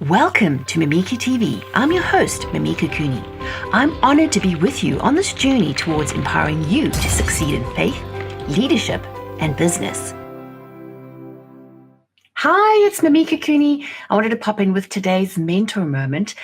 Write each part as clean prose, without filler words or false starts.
Welcome to Mimika TV. I'm your host, Mimika Cooney. I'm honored to be with you on this journey towards empowering you to succeed in faith, leadership, and business. Hi, it's Mimika Cooney. I wanted to pop in with today's mentor moment.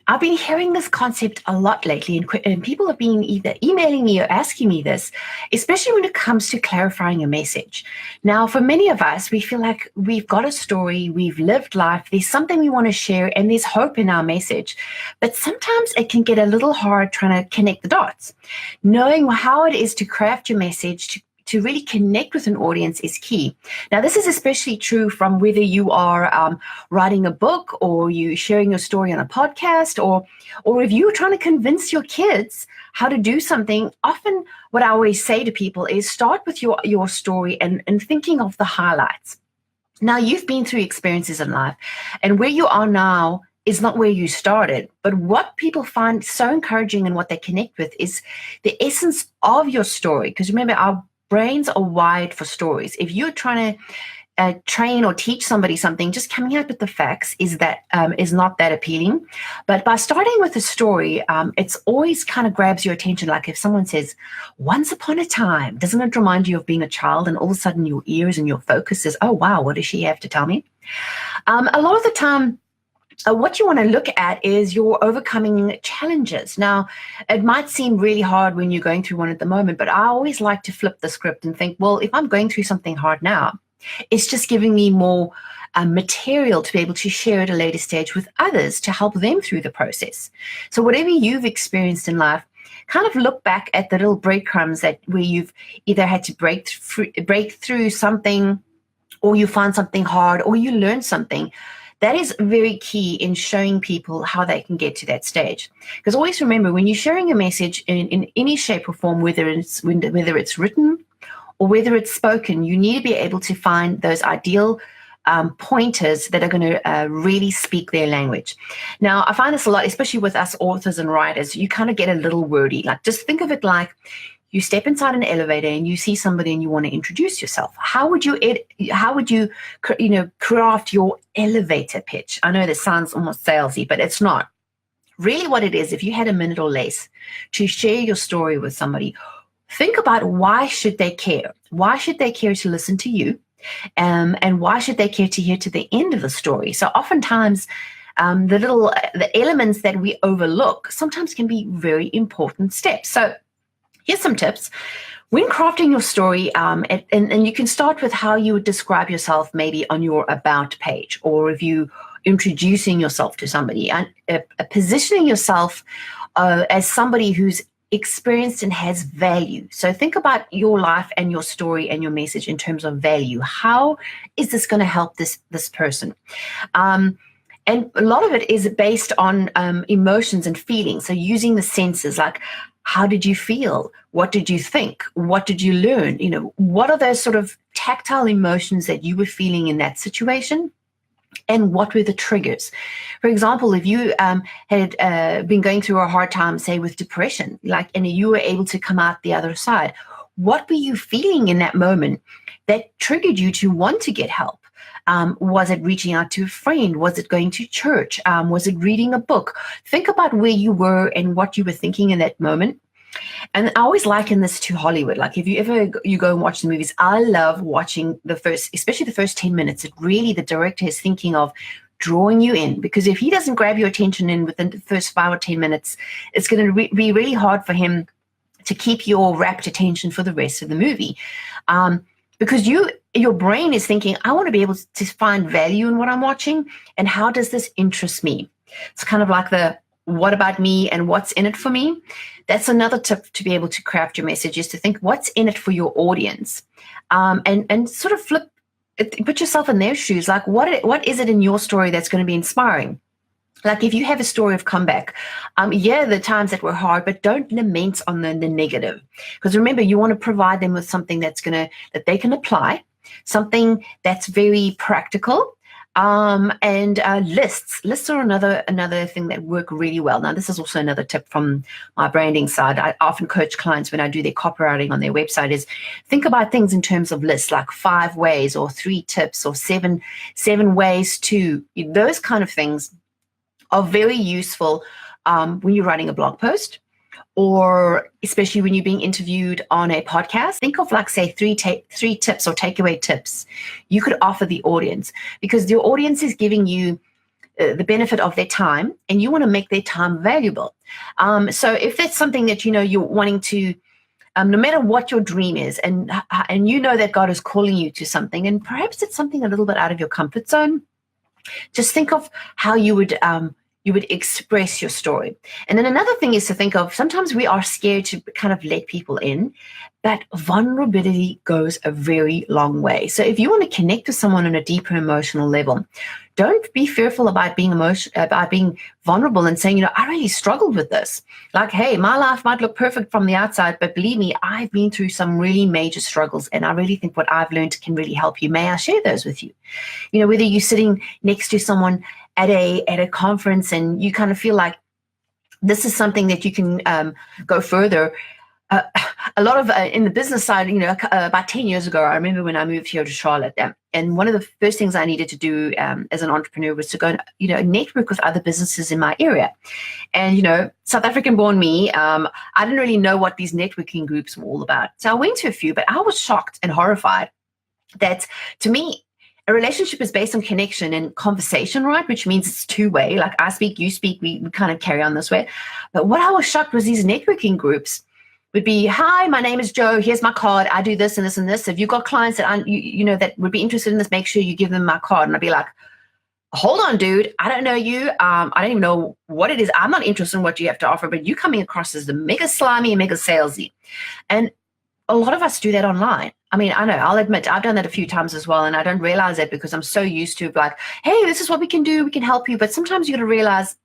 I've been hearing this concept a lot lately, and people have been either emailing me or asking me this, especially when it comes to clarifying a message. Now, for many of us, we feel like we've got a story, we've lived life, there's something we want to share, and there's hope in our message. But sometimes it can get a little hard trying to connect the dots. Knowing how it is to craft your message, to really connect with an audience is key. Now, this is especially true from whether you are writing a book or you sharing your story on a podcast, or if you're trying to convince your kids how to do something. Often what I always say to people is start with your story and thinking of the highlights. Now, you've been through experiences in life, and where you are now is not where you started. But what people find so encouraging and what they connect with is the essence of your story. Because remember, our brains are wired for stories. If you're trying to train or teach somebody something, just coming out with the facts is not that appealing. But by starting with a story, it's always kind of grabs your attention. Like if someone says, "Once upon a time," doesn't it remind you of being a child? And all of a sudden your ears and your focus is, "Oh, wow, what does she have to tell me?" A lot of the time, what you want to look at is you're overcoming challenges. Now, it might seem really hard when you're going through one at the moment, but I always like to flip the script and think, well, if I'm going through something hard now, it's just giving me more material to be able to share at a later stage with others to help them through the process. So whatever you've experienced in life, kind of look back at the little breadcrumbs where you've either had to break through something, or you find something hard, or you learn something. That is very key in showing people how they can get to that stage. Because always remember, when you're sharing a message in any shape or form, whether it's written or whether it's spoken, you need to be able to find those ideal pointers that are going to really speak their language. Now, I find this a lot, especially with us authors and writers. You kind of get a little wordy. Like, just think of it like you step inside an elevator and you see somebody and you want to introduce yourself. How would you craft your elevator pitch? I know this sounds almost salesy, but it's not. Really what it is, if you had a minute or less to share your story with somebody, think about why should they care? Why should they care to listen to you? And why should they care to hear to the end of the story? So oftentimes, the elements that we overlook sometimes can be very important steps. So here's some tips. When crafting your story, and you can start with how you would describe yourself maybe on your about page, or if you introducing yourself to somebody, and positioning yourself as somebody who's experienced and has value. So think about your life and your story and your message in terms of value. How is this going to help this person? And a lot of it is based on emotions and feelings. So using the senses, like, how did you feel? What did you think? What did you learn? What are those sort of tactile emotions that you were feeling in that situation? And what were the triggers? For example, if you had been going through a hard time, say with depression, and you were able to come out the other side, what were you feeling in that moment that triggered you to want to get help? Was it reaching out to a friend? Was it going to church? Was it reading a book? Think about where you were and what you were thinking in that moment. And I always liken this to Hollywood. Like if you go and watch the movies, I love watching especially the first 10 minutes. The director is thinking of drawing you in, because if he doesn't grab your attention in within the first 5 or 10 minutes, it's going to be really hard for him to keep your rapt attention for the rest of the movie. Because your brain is thinking, I want to be able to find value in what I'm watching, and how does this interest me? It's kind of like the what about me and what's in it for me. That's another tip to be able to craft your message, is to think what's in it for your audience, and sort of put yourself in their shoes. Like what is it in your story that's going to be inspiring? Like if you have a story of comeback, the times that were hard, but don't lament on the negative. Because remember, you want to provide them with something that they can apply, something that's very practical. And lists. Lists are another thing that work really well. Now, this is also another tip from my branding side. I often coach clients when I do their copywriting on their website is think about things in terms of lists, like 5 ways or 3 tips or seven ways to, those kind of things are very useful when you're writing a blog post, or especially when you're being interviewed on a podcast. Think of like, say, three tips or takeaway tips you could offer the audience, because your audience is giving you the benefit of their time, and you want to make their time valuable. So if that's something that you're wanting to, no matter what your dream is, and you know that God is calling you to something, and perhaps it's something a little bit out of your comfort zone, just think of how you would express your story. And then another thing is to think of, sometimes we are scared to kind of let people in, but vulnerability goes a very long way. So if you want to connect with someone on a deeper emotional level, don't be fearful about being vulnerable and saying, I really struggled with this. Like, hey, my life might look perfect from the outside, but believe me, I've been through some really major struggles, and I really think what I've learned can really help you. May I share those with you? Whether you're sitting next to someone at a conference and you kind of feel like this is something that you can go further. A lot of in the business side, about 10 years ago, I remember when I moved here to Charlotte, and one of the first things I needed to do as an entrepreneur was to go and, network with other businesses in my area. And, South African born me, I didn't really know what these networking groups were all about. So I went to a few, but I was shocked and horrified that, to me, a relationship is based on connection and conversation, right? Which means it's two-way. Like, I speak, you speak, we kind of carry on this way. But what I was shocked was these networking groups would be, hi, my name is Joe. Here's my card. I do this and this and this. If you've got clients that that would be interested in this, make sure you give them my card. And I'd be like, hold on, dude. I don't know you. I don't even know what it is. I'm not interested in what you have to offer, but you coming across as the mega slimy and mega salesy. And a lot of us do that online. I mean, I know, I'll admit, I've done that a few times as well, and I don't realize it because I'm so used to like, hey, this is what we can do. We can help you. But sometimes you got to realize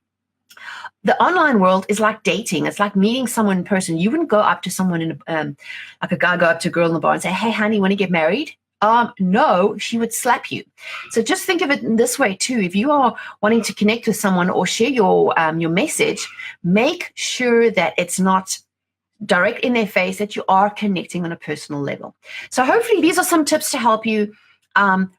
the online world is like dating. It's like meeting someone in person. You wouldn't go up to someone in like a guy go up to a girl in the bar and say, hey, honey, want to get married? No, she would slap you. So just think of it in this way too. If you are wanting to connect with someone or share your message, make sure that it's not direct in their face, that you are connecting on a personal level. So hopefully these are some tips to help you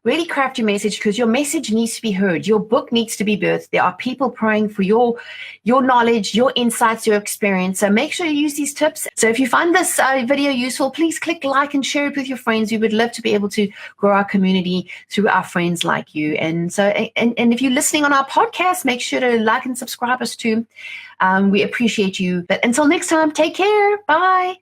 really craft your message, because your message needs to be heard. Your book needs to be birthed. There are people praying for your knowledge, your insights, your experience. So make sure you use these tips. So if you find this video useful, please click like and share it with your friends. We would love to be able to grow our community through our friends like you. And so, and if you're listening on our podcast, make sure to like and subscribe us too. We appreciate you. But until next time, take care. Bye.